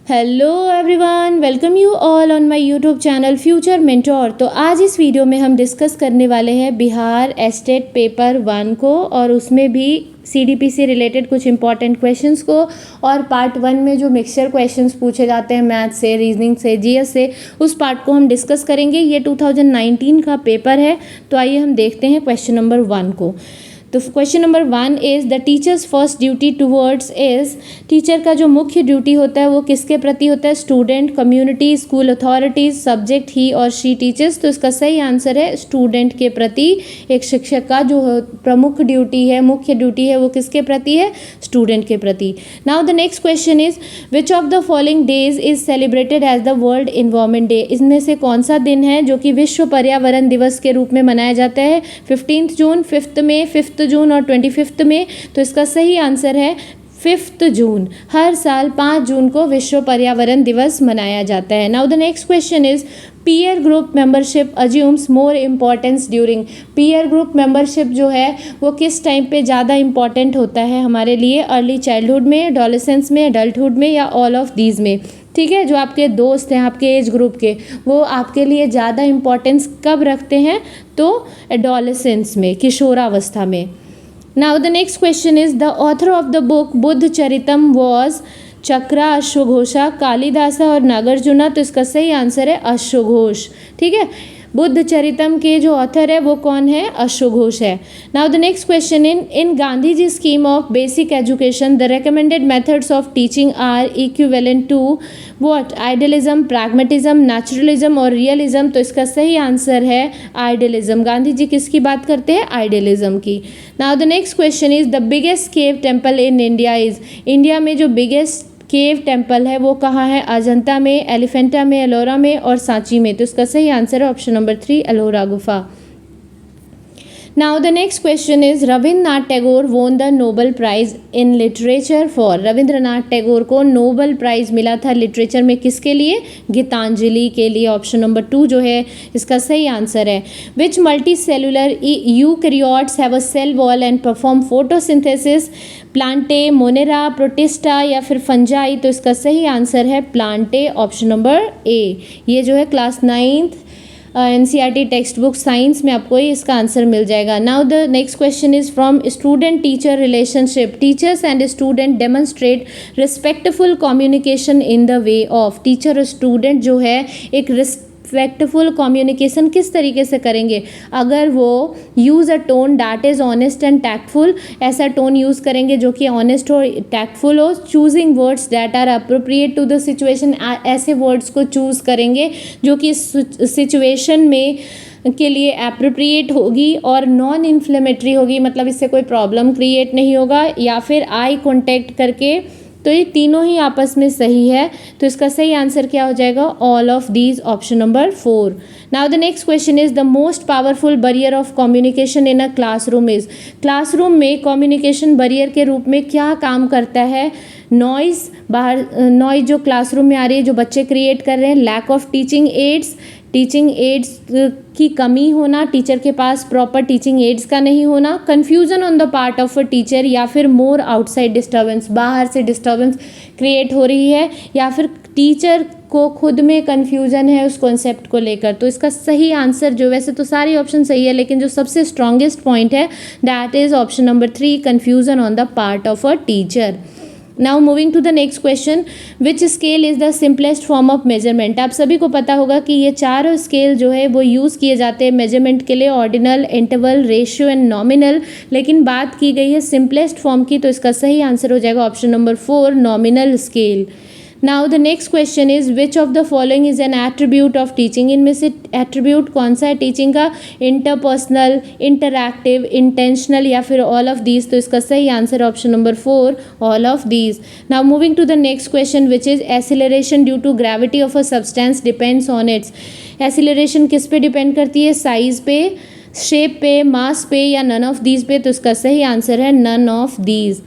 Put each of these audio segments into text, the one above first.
Hello everyone, welcome you all on my YouTube channel future mentor. तो आज इस video में हम डिस्कस करने वाले हैं बिहार एस्टेट पेपर 1 को, और उसमें भी सीडीपी से रिलेटेड कुछ इंपॉर्टेंट क्वेश्चंस को। और पार्ट 1 में जो मिक्सचर क्वेश्चंस पूछे जाते हैं मैथ से, रीजनिंग से, जीएस से, उस पार्ट को हम डिस्कस करेंगे। ये 2019 का पेपर है। तो आइए हम देखते हैं क्वेश्चन नंबर 1 को। तो question number 1 is the teachers first duty towards is. Teacher का जो मुख्य ड्यूटी होता है वो किसके प्रति होता है? Student, community, school authorities, subject ही और शी टीचर्स। तो इसका सही आंसर है स्टूडेंट के प्रति। एक शिक्षक का जो प्रमुख ड्यूटी है, मुख्य ड्यूटी है, वो किसके प्रति है? स्टूडेंट के प्रति। Now the next question is which of the following days is celebrated as the world environment day. इसमें से कौन सा दिन है जो कि विश्व पर्यावरण दिवस के रूप में मनाया जाता है? 15 जून, 5 मई, 5 जून और 25 मई। तो इसका सही आंसर है 5 जून। हर साल 5 जून को विश्व पर्यावरण दिवस मनाया जाता है। Now the next question is peer group membership assumes more importance during. Peer group membership जो है वो किस टाइम पे ज़्यादा इंपॉर्टेंट होता है हमारे लिए? अर्ली चाइल्डहुड में, एडोलेसेंस में, एडल्टहुड में, या ऑल ऑफ दीज में? ठीक है, जो आपके दोस्त हैं आपके एज ग्रुप के, वो आपके लिए ज़्यादा इंपॉर्टेंस कब रखते हैं? तो एडोलेसेंस में, किशोरावस्था में। Now the next question is the author of the book Buddha Charitam was Chakra, अश्वघोषा, कालिदासा और नागार्जुना। तो इसका सही आंसर है अश्वघोष। ठीक है, बुद्ध चरितम के जो ऑथर है वो कौन है? अश्वघोष है। Now the next question in Gandhi ji scheme of basic education the recommended methods of teaching are equivalent to what? Idealism, pragmatism, naturalism और रियलिज्म। तो इसका सही आंसर है आइडियलिज्म। गांधी जी किसकी बात करते हैं? आइडियलिज्म की। Now the next question is the biggest cave temple in India is. India में जो बिगेस्ट केव टेम्पल है वो कहाँ है? अजंता में, एलिफेंटा में, एलोरा में और सांची में। तो इसका सही आंसर है ऑप्शन नंबर 3, एलोरा गुफा। Now the next question is Rabindranath Tagore won the Nobel prize in literature for. Rabindranath Tagore को नोबल प्राइज मिला था लिटरेचर में, किसके लिए? गीतांजलि के लिए। ऑप्शन नंबर 2 जो है इसका सही आंसर है। Which multi cellular eukaryotes have a cell wall and perform photosynthesis? Plantae, monera, protista या फिर फंजाई। तो इसका सही आंसर है प्लांटे, ऑप्शन नंबर ए। ये जो है class 9th NCERT text book science में आपको इसका आंसर मिल जाएगा। Now the next question is from student teacher relationship teachers and student demonstrate respectful communication in the way of. Teacher और student जो है एक रिस्पेक्टफुल कम्युनिकेशन किस तरीके से करेंगे? अगर वो use a tone that is honest and tactful, ऐसा टोन यूज़ करेंगे जो कि ऑनेस्ट हो, टैक्टफुल हो। Choosing words that are appropriate to the situation, ऐसे वर्ड्स को चूज़ करेंगे जो कि सिचुएशन में के लिए अप्रोप्रिएट होगी और नॉन इन्फ्लेमेटरी होगी, मतलब इससे कोई प्रॉब्लम क्रिएट नहीं होगा। या फिर आई कॉन्टेक्ट करके। तो ये तीनों ही आपस में सही है। तो इसका सही आंसर क्या हो जाएगा? All of these, option number 4। Now the next question is the most powerful barrier of communication in a classroom is. Classroom में कम्युनिकेशन बैरियर के रूप में क्या काम करता है? नॉइज़, बाहर नॉइज़ जो क्लासरूम में आ रही है, जो बच्चे क्रिएट कर रहे हैं। Lack of teaching aids, teaching aids की कमी होना, टीचर के पास प्रॉपर टीचिंग एड्स का नहीं होना। Confusion on the part of a teacher, या फिर मोर आउटसाइड डिस्टर्बेंस, बाहर से डिस्टर्बेंस क्रिएट हो रही है, या फिर टीचर को खुद में कन्फ्यूजन है उस कॉन्सेप्ट को लेकर। तो इसका सही आंसर जो, वैसे तो सारी ऑप्शन सही है लेकिन जो सबसे स्ट्रॉन्गेस्ट पॉइंट है that is option number 3, confusion on the part of a teacher. Now moving to the next question, which scale is the simplest form of measurement. आप सभी को पता होगा कि ये चारों स्केल जो है वो यूज़ किए जाते हैं मेजरमेंट के लिए, ordinal, interval, ratio and nominal. लेकिन बात की गई है सिंपलेस्ट फॉर्म की, तो इसका सही आंसर हो जाएगा option number 4, nominal scale. Now the next question is which of the following is an attribute of teaching. इनमें से एट्रीब्यूट कौन सा है टीचिंग का? इंटरपर्सनल, इंटरैक्टिव, इंटेंशनल या फिर ऑल ऑफ दीज। तो इसका सही answer option number 4, all of these. Now moving to the next question which is acceleration due to gravity of a substance depends on its. Acceleration किस पे depend करती है? Size पे, शेप पे, मास पे या नन ऑफ दीज पे। तो इसका सही आंसर है none of these.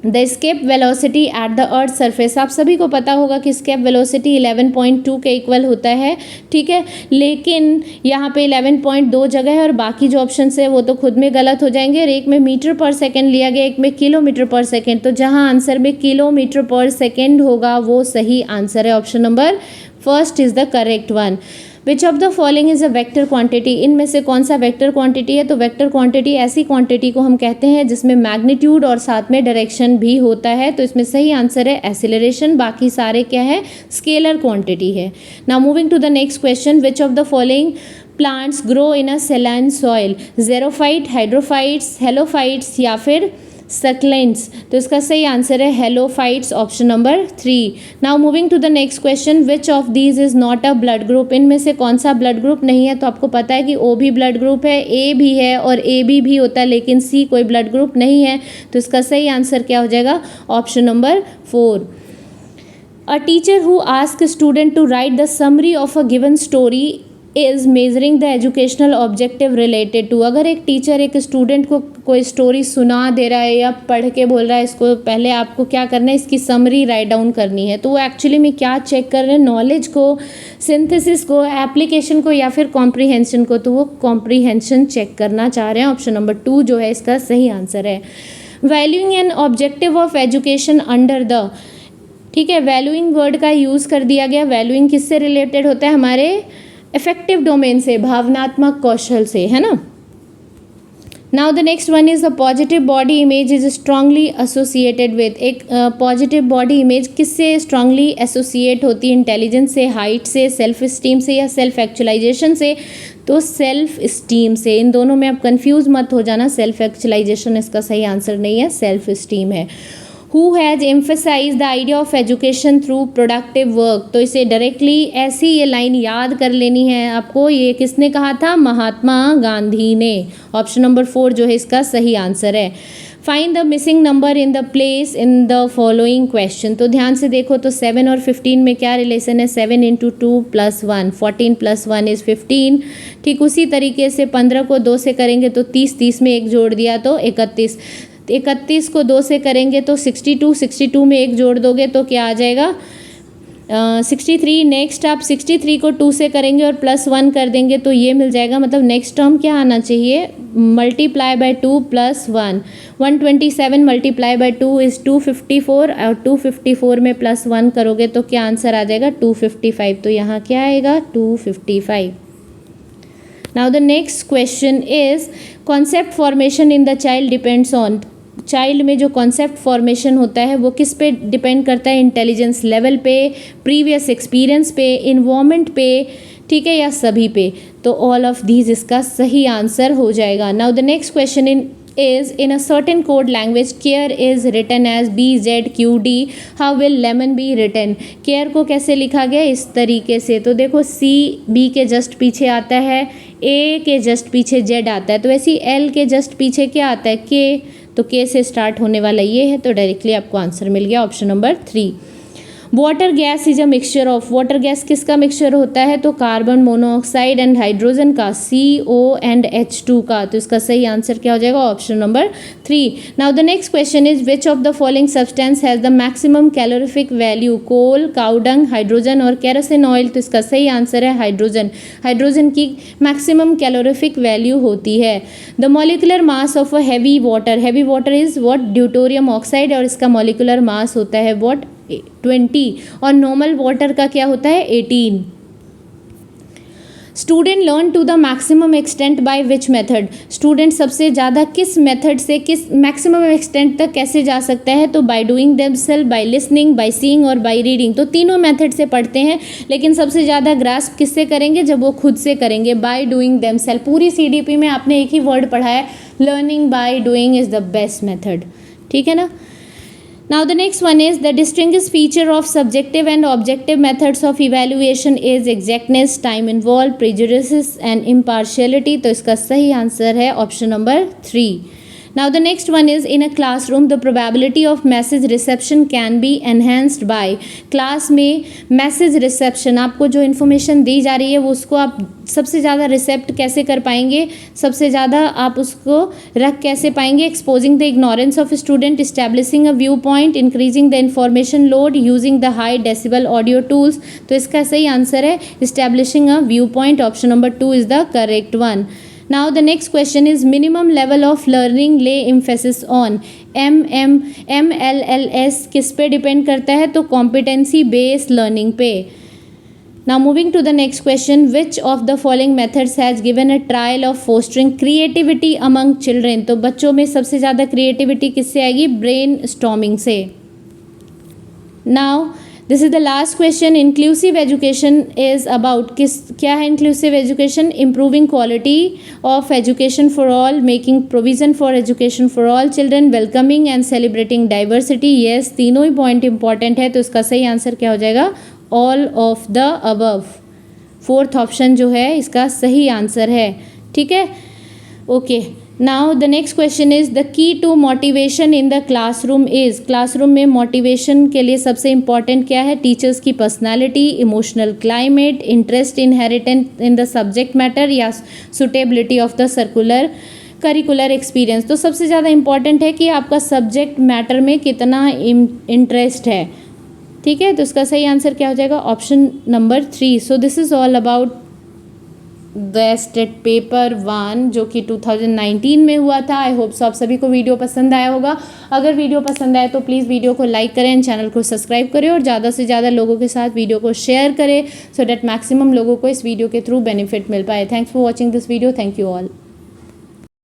The escape velocity at the earth surface, आप सभी को पता होगा कि escape velocity 11.2 के इक्वल होता है, ठीक है, लेकिन यहाँ पे 11.2 जगह है और बाकी जो ऑप्शन है वो तो खुद में गलत हो जाएंगे। और एक में मीटर पर सेकेंड लिया गया, एक में किलोमीटर पर सेकेंड, तो जहाँ आंसर में किलोमीटर पर सेकेंड होगा वो सही आंसर है। Option number first is the correct one. Which of the following is a vector quantity, इनमें से कौन सा वेक्टर क्वांटिटी है? तो वेक्टर क्वांटिटी ऐसी क्वांटिटी को हम कहते हैं जिसमें मैग्नीट्यूड और साथ में डायरेक्शन भी होता है, तो इसमें सही आंसर है एक्सीलरेशन, बाकी सारे क्या है? स्केलर क्वांटिटी है। Now moving to the next question, which of the following plants grow in a saline soil? Xerophyte, hydrophytes, halophytes या फिर सक्लेंट्स? तो इसका सही आंसर है halophytes, option number 3। Now moving to the next question, which of these is not a blood group? इनमें से कौन सा ब्लड ग्रुप नहीं है? तो आपको पता है कि ओ भी ब्लड ग्रुप है, ए भी है और ए भी होता है, लेकिन सी कोई ब्लड ग्रुप नहीं है, तो इसका सही आंसर क्या हो जाएगा? Option number 4। A teacher who ask student to write the summary of a given story is measuring the educational objective related to. अगर एक टीचर एक स्टूडेंट को कोई स्टोरी सुना दे रहा है या पढ़ के बोल रहा है, इसको पहले आपको क्या करना है? इसकी समरी राइट डाउन करनी है, तो वो एक्चुअली में क्या चेक कर रहे हैं? नॉलेज को, सिंथेसिस को, एप्लीकेशन को या फिर कॉम्प्रीहेंशन को? तो वो कॉम्प्रीहेंशन चेक करना चाह रहे हैं। ऑप्शन नंबर 2 जो है इसका सही आंसर है। Valuing an objective of education under the, ठीक है, वैल्यूइंग वर्ड का यूज़ कर दिया गया। वैल्यूइंग किससे रिलेटेड होता है? हमारे इफेक्टिव डोमेन से, भावनात्मक कौशल से, है ना। Now the next one is the positive body image is strongly associated with. एक पॉजिटिव बॉडी इमेज किससे स्ट्रांगली एसोसिएट होती है? इंटेलिजेंस से, हाइट से, सेल्फ इस्टीम से या सेल्फ एक्चुअलाइजेशन से? तो सेल्फ इस्टीम से। इन दोनों में आप कंफ्यूज मत हो जाना, सेल्फ एक्चुअलाइजेशन इसका सही आंसर नहीं है, सेल्फ इस्टीम है। Who has emphasized the idea of education through productive work? तो इसे डायरेक्टली ऐसी ये लाइन याद कर लेनी है आपको। ये किसने कहा था? महात्मा गांधी ने। ऑप्शन नंबर 4 जो है इसका सही आंसर है। Find the missing number in the place in the following question. तो ध्यान से देखो तो 7 और 15 में क्या रिलेशन है? 7 × 2 + 1, 14 + 1 इज़ 15। ठीक उसी तरीके से 15 को 2 से करेंगे तो 30, 30 में 1 जोड़ दिया तो 31, 31 को 2 से करेंगे तो 62, 62 में 1 जोड़ दोगे तो क्या आ जाएगा? 63। नेक्स्ट आप 63 को 2 से करेंगे और +1 कर देंगे तो ये मिल जाएगा। मतलब नेक्स्ट टर्म क्या आना चाहिए? Multiply by 2 + 1। 127 multiply by 2 is 254 और 254 में +1 करोगे तो क्या आंसर आ जाएगा? 255। तो यहाँ क्या आएगा? 255। Now the next question is concept formation in the child depends on. Child में जो कॉन्सेप्ट फॉर्मेशन होता है वो किस पे डिपेंड करता है? इंटेलिजेंस लेवल पे, प्रीवियस एक्सपीरियंस पे, इन्वायरमेंट पे, ठीक है, या सभी पे? तो ऑल ऑफ दीज इसका सही आंसर हो जाएगा। Now the next question in a certain code language care is written as BZQD, how will lemon be written? care को कैसे लिखा गया? इस तरीके से। तो देखो C B के जस्ट पीछे आता है, A के जस्ट पीछे Z आता है, तो ऐसी L के जस्ट पीछे क्या आता है? K। तो K से स्टार्ट होने वाला ये है, तो डायरेक्टली आपको आंसर मिल गया, option number 3। Water gas is a mixture of. Water gas किसका मिक्सचर होता है? तो कार्बन मोनोऑक्साइड एंड हाइड्रोजन का, CO एंड H2 का। तो इसका सही आंसर क्या हो जाएगा? Option number 3। Now the next question is which of the following substance has the maximum calorific value? Coal, cow dung, hydrogen और केरोसिन ऑयल। तो इसका सही आंसर है हाइड्रोजन। हाइड्रोजन की मैक्सिमम कैलोरीफिक वैल्यू होती है। The molecular mass of a heavy water. Heavy water is what? Deuterium oxide, और इसका मॉलिकुलर मास होता है व्हाट? 20। और नॉर्मल वाटर का क्या होता है? 18। Student learn to the maximum extent by which method? Student सबसे ज़्यादा किस मेथड से किस मैक्सिमम एक्सटेंट तक कैसे जा सकता है? तो by doing themselves, by listening, by seeing और बाय रीडिंग। तो तीनों मेथड से पढ़ते हैं, लेकिन सबसे ज़्यादा ग्रास्प किससे करेंगे? जब वो खुद से करेंगे, बाय डूइंग देमसेल्फ। पूरी CDP में आपने एक ही वर्ड पढ़ा है, learning by doing is the best method, ठीक है ना। Now the next one is the distinguished feature of subjective and objective methods of evaluation is exactness, time involved, prejudices and impartiality। तो इसका सही आंसर है option number 3। Now the next one is, in a classroom the probability of message reception can be enhanced by. Class में message reception, आपको जो information दी जा रही है वो उसको आप सबसे ज़्यादा रिसेप्ट कैसे कर पाएंगे, सबसे ज़्यादा आप उसको रख कैसे पाएंगे. Exposing the ignorance of student, establishing a view point, increasing the information load, using the high decibel audio tools. तो इसका सही आंसर है establishing a view point. Option number 2 is the correct one. Now the next question is, minimum level of learning lay emphasis on. MLLS किस पे depend करता है, तो competency based learning पे. Now moving to the next question, which of the following methods has given a trial of fostering creativity among children. तो बच्चों में सबसे ज़्यादा creativity किससे आएगी, ब्रेन स्टॉर्मिंग से. Now this is the last question. Inclusive education is about, क्या है inclusive education, improving quality of education for all, making provision for education for all children, welcoming and celebrating diversity. Yes, तीनों ही point important है, तो इसका सही answer क्या हो जाएगा, all of the above. Fourth option जो है इसका सही आंसर है. ठीक है, okay. Now the next question is, the key to motivation in the classroom is. Classroom में मोटिवेशन के लिए सबसे इंपॉर्टेंट क्या है, टीचर्स की personality, emotional climate, interest inherent in the subject matter, या suitability of the curricular experience. तो सबसे ज़्यादा इंपॉर्टेंट है कि आपका सब्जेक्ट मैटर में कितना इंटरेस्ट है. ठीक है, तो इसका सही आंसर क्या हो जाएगा, option number 3. So this is all about the estate paper 1 जो कि 2019 में हुआ था. आई होप सो आप सभी को वीडियो पसंद आया होगा. अगर वीडियो पसंद आए तो प्लीज़ वीडियो को लाइक करें, चैनल को सब्सक्राइब करें और ज़्यादा से ज़्यादा लोगों के साथ वीडियो को शेयर करें, सो डैट मैक्सिमम लोगों को इस वीडियो के थ्रू बेनिफिट मिल पाए. Thanks for watching this video. Thank you all.